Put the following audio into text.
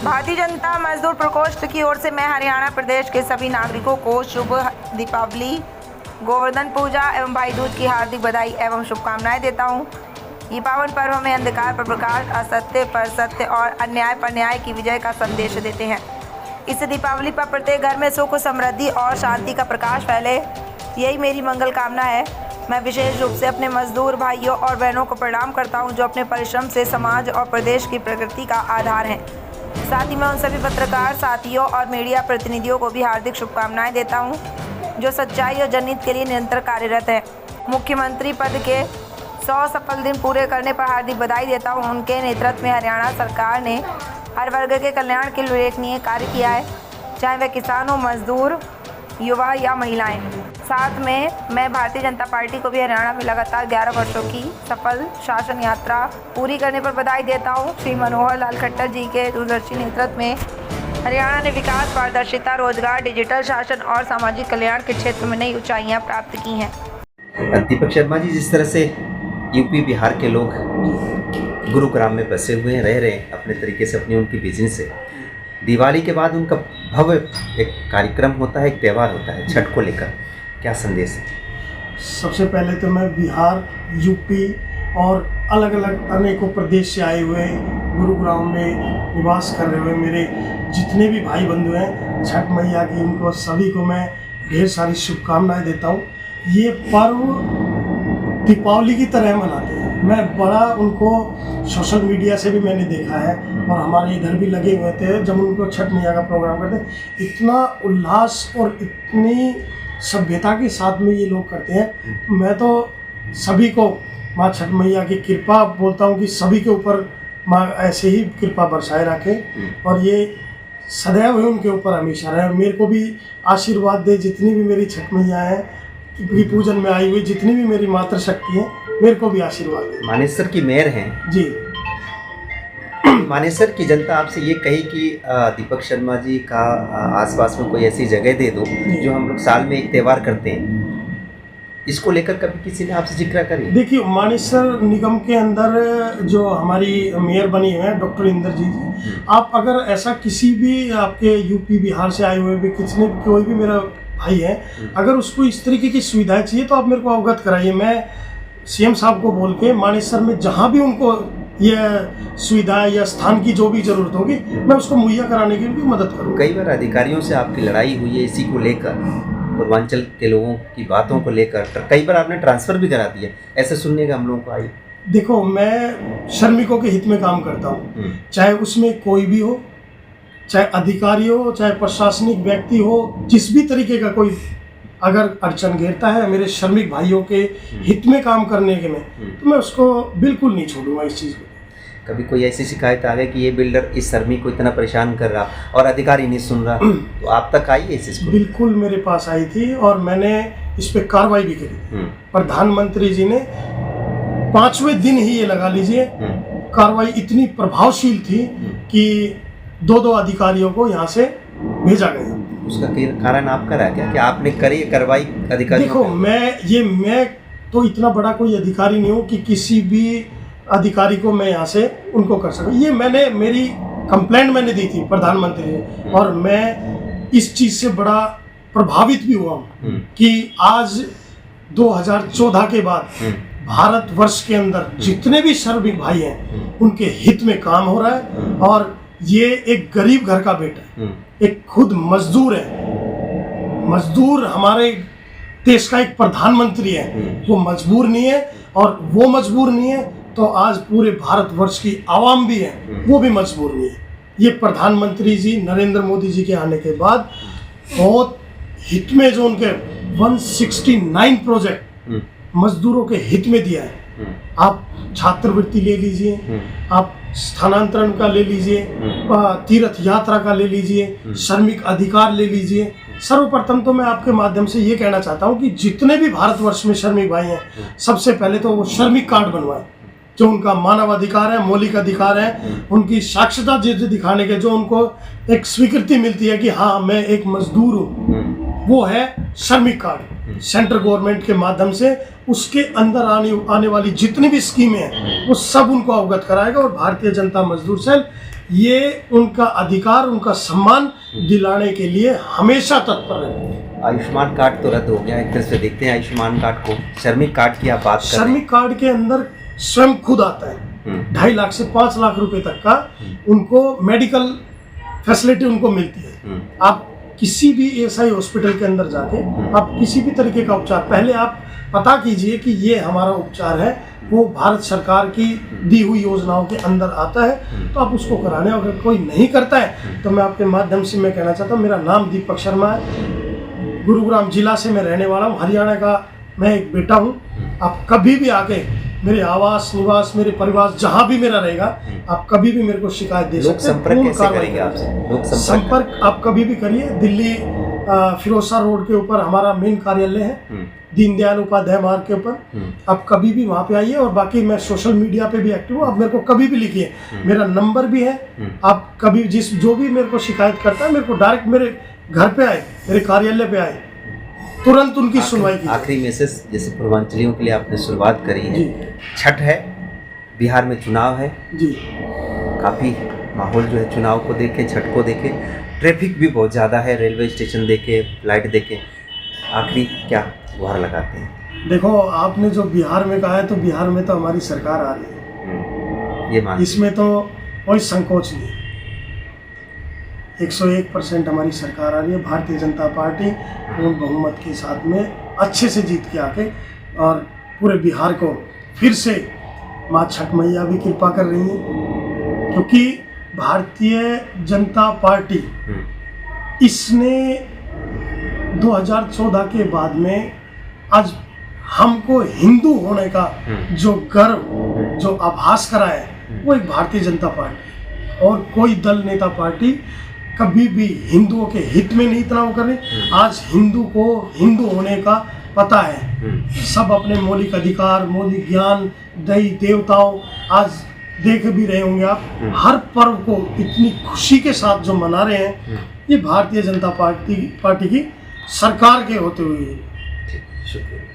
भारतीय जनता मजदूर प्रकोष्ठ की ओर से मैं हरियाणा प्रदेश के सभी नागरिकों को शुभ दीपावली, गोवर्धन पूजा एवं भाई दूज की हार्दिक बधाई एवं शुभकामनाएं देता हूं। ये पावन पर्व हमें अंधकार पर प्रकाश, असत्य पर सत्य और अन्याय पर न्याय की विजय का संदेश देते हैं। इस दीपावली पर प्रत्येक घर में सुख, समृद्धि और शांति का प्रकाश फैले, यही मेरी मंगल कामना है। मैं विशेष रूप से अपने मजदूर भाइयों और बहनों को प्रणाम करता हूं, जो अपने परिश्रम से समाज और प्रदेश की प्रगति का आधार हैं। साथ ही मैं उन सभी पत्रकार साथियों और मीडिया प्रतिनिधियों को भी हार्दिक शुभकामनाएं देता हूं, जो सच्चाई और जनहित के लिए निरंतर कार्यरत हैं। मुख्यमंत्री पद के 100 सफल दिन पूरे करने पर हार्दिक बधाई देता हूं। उनके नेतृत्व में हरियाणा सरकार ने हर वर्ग के कल्याण के लिए उल्लेखनीय कार्य किया है, चाहे वह किसान हो, मजदूर, युवा या महिलाएं। साथ में मैं भारतीय जनता पार्टी को भी हरियाणा में लगातार 11 वर्षों की सफल शासन यात्रा पूरी करने पर बधाई देता हूं। श्री मनोहर लाल खट्टर जी के दूरदर्शी नेतृत्व में हरियाणा ने विकास, पारदर्शिता, रोजगार, डिजिटल शासन और सामाजिक कल्याण के क्षेत्र में नई ऊंचाइयां प्राप्त की हैं। दीपक शर्मा जी, जिस तरह से यूपी बिहार के लोग गुरुग्राम में बसे हुए हैं, रह रहे हैं अपने तरीके से, अपनी उनकी बिजनेस से, दिवाली के बाद उनका भव्य एक कार्यक्रम होता है, एक त्यौहार होता है छठ को लेकर, क्या संदेश है? सबसे पहले तो मैं बिहार, यूपी और अलग अलग अनेकों प्रदेश से आए हुए गुरुग्राम में निवास कर रहे हुए मेरे जितने भी भाई बंधु हैं, छठ मैया की उनको सभी को मैं ढेर सारी शुभकामनाएं देता हूँ। ये पर्व दीपावली की तरह मनाते हैं। मैं बड़ा उनको सोशल मीडिया से भी मैंने देखा है और हमारे इधर भी लगे हुए थे जब उनको छठ मैया का प्रोग्राम करते, इतना उल्लास और इतनी सभ्यता के साथ में ये लोग करते हैं। मैं तो सभी को माँ छठ मैया की कृपा बोलता हूँ कि सभी के ऊपर माँ ऐसे ही कृपा बरसाए रखे और ये सदैव ही उनके ऊपर हमेशा रहे। मेरे को भी आशीर्वाद दे, जितनी भी मेरी छठ मैया हैं की पूजन में आई हुई, जितनी भी मेरी मातृशक्ति है, मेरे को भी आशीर्वाद दे। मानेसर की मेयर हैं जी। मानेसर की जनता आपसे ये कही कि दीपक शर्मा जी का आसपास में कोई ऐसी जगह दे दो जो हम लोग साल में एक त्यौहार करते हैं, इसको लेकर कभी किसी ने आपसे जिक्र करी? देखिए, मानेसर निगम के अंदर जो हमारी मेयर बनी है डॉक्टर इंद्रजीत जी, आप अगर ऐसा किसी भी आपके यूपी बिहार से आए हुए भी किसी कोई भी मेरा भाई है, अगर उसको इस तरीके की सुविधाएं चाहिए तो आप मेरे को अवगत कराइए। मैं सीएम साहब को बोल के मानेसर में जहाँ भी उनको यह सुविधा या स्थान की जो भी जरूरत होगी मैं उसको मुहैया कराने की भी मदद करूँ। कई बार अधिकारियों से आपकी लड़ाई हुई है इसी को लेकर, पूर्वांचल के लोगों की बातों को लेकर, कई बार आपने ट्रांसफ़र भी करा दिया, ऐसे सुनने का हम लोगों को आई। देखो, मैं श्रमिकों के हित में काम करता हूँ, चाहे उसमें कोई भी हो, चाहे अधिकारी हो, चाहे प्रशासनिक व्यक्ति हो, जिस भी तरीके का कोई अगर अड़चन घेरता है मेरे श्रमिक भाइयों के हित में काम करने के में, तो मैं उसको बिल्कुल नहीं छोड़ूंगा इस चीज़ को। कभी कोई ऐसी शिकायत आ गई कि ये बिल्डर इस श्रमिक को इतना परेशान कर रहा और अधिकारी नहीं सुन रहा, तो आप तक आई है इस चीज़ को? बिल्कुल मेरे पास आई थी और मैंने इस पर कार्रवाई भी करी। प्रधानमंत्री जी ने 5वें दिन ही ये लगा लीजिए, कार्रवाई इतनी प्रभावशील थी कि 2 अधिकारियों को यहाँ से भेजा गया। उसका कारण आपका रहा क्या कि आपने करी कार्रवाई अधिकारी? देखो, मैं तो इतना बड़ा कोई अधिकारी नहीं हूँ कि किसी भी अधिकारी को मैं यहाँ से उनको कर सकूँ। ये मेरी कंप्लेंट मैंने दी थी प्रधानमंत्री जी और मैं इस चीज़ से बड़ा प्रभावित भी हुआ हूँ कि आज 2014 के बाद भारतवर्ष के अंदर जितने भी श्रमिक भाई हैं उनके हित में काम हो रहा है। और ये एक गरीब घर का बेटा है, एक खुद मजदूर है, मजदूर हमारे देश का एक प्रधानमंत्री है, वो मजबूर नहीं है और वो मजबूर नहीं है तो आज पूरे भारतवर्ष की आवाम भी है, वो भी मजबूर नहीं है। ये प्रधानमंत्री जी नरेंद्र मोदी जी के आने के बाद बहुत हित में जो उनके 169 प्रोजेक्ट मजदूरों के हित में दिया है। आप छात्रवृत्ति ले लीजिए, आप स्थानांतरण का ले लीजिए, तीर्थ यात्रा का ले लीजिए, श्रमिक अधिकार ले लीजिए। सर्वप्रथम तो मैं आपके माध्यम से ये कहना चाहता हूँ कि जितने भी भारतवर्ष में श्रमिक भाई हैं, सबसे पहले तो वो श्रमिक कार्ड बनवाएं, जो उनका मानव अधिकार है, मौलिक अधिकार है, उनकी साक्षरता दिखाने के जो उनको एक स्वीकृति मिलती है कि हाँ मैं एक मजदूर हूँ, वो है श्रमिक कार्ड। सेंट्रल गवर्नमेंट के माध्यम से उसके अंदर आने वाली जितनी भी स्कीमें हैं वो सब उनको अवगत कराएगा और भारतीय जनता मजदूर सेल ये उनका अधिकार, उनका सम्मान दिलाने के लिए हमेशा तत्पर रहते हैं। आयुष्मान कार्ड तो रद्द हो गया, एक तरह से देखते हैं आयुष्मान कार्ड को। श्रमिक कार्ड की आप बात कर रहे हैं। श्रमिक कार्ड के अंदर स्वयं खुद आता है 2.5 लाख से 5 लाख रुपए तक का उनको मेडिकल फैसिलिटी उनको मिलती है। आप किसी भी ईएसआई हॉस्पिटल के अंदर जाके आप किसी भी तरीके का उपचार, पहले आप पता कीजिए कि ये हमारा उपचार है, वो भारत सरकार की दी हुई योजनाओं के अंदर आता है, तो आप उसको कराने। अगर कोई नहीं करता है तो मैं आपके माध्यम से मैं कहना चाहता हूँ, मेरा नाम दीपक शर्मा है, गुरुग्राम जिला से मैं रहने वाला हूँ, हरियाणा का मैं एक बेटा हूँ। आप कभी भी आके मेरे आवास निवास, मेरे परिवार जहाँ भी मेरा रहेगा, आप कभी भी मेरे को शिकायत दे सकते हैं। संपर्क कैसे करेंगे आपसे? लोग संपर्क आप कभी भी करिए। दिल्ली फिरोजशाह रोड के ऊपर हमारा मेन कार्यालय है, दीनदयाल उपाध्याय मार्ग के ऊपर। आप कभी भी वहाँ पे आइए। और बाकी मैं सोशल मीडिया पे भी एक्टिव हूँ, आप मेरे को कभी भी लिखिए, मेरा नंबर भी है। आप कभी जो भी मेरे को शिकायत करता है, मेरे को डायरेक्ट मेरे घर पे आए, मेरे कार्यालय पे आए, तुरंत उनकी सुनवाई की। आखिरी मैसेज, जैसे पूर्वांचलियों के लिए आपने शुरुआत करी है, छठ है, बिहार में चुनाव है जी, काफ़ी माहौल जो है चुनाव को देखे, छठ को देखे, ट्रैफिक भी बहुत ज़्यादा है, रेलवे स्टेशन देखे, फ्लाइट देखे, आखिरी क्या गुहार लगाते हैं? देखो आपने जो बिहार में कहा है, तो बिहार में तो हमारी सरकार आ रही है, ये मान इसमें तो कोई संकोच नहीं। 101% हमारी सरकार आ रही है। भारतीय जनता पार्टी पूर्ण बहुमत के साथ में अच्छे से जीत के आके और पूरे बिहार को फिर से माँ छठ मैया भी कृपा कर रही है, क्योंकि भारतीय जनता पार्टी इसने 2014 के बाद में आज हमको हिंदू होने का जो गर्व, जो आभास कराया है, वो एक भारतीय जनता पार्टी। और कोई दल, नेता, पार्टी कभी भी हिंदुओं के हित में नहीं इतना वो करे। आज हिंदू को हिंदू होने का पता है, सब अपने मौलिक अधिकार, मौलिक ज्ञान, दैवी देवताओं, आज देख भी रहे होंगे आप, हर पर्व को इतनी खुशी के साथ जो मना रहे हैं, ये भारतीय जनता पार्टी की सरकार के होते हुए। शुक्रिया।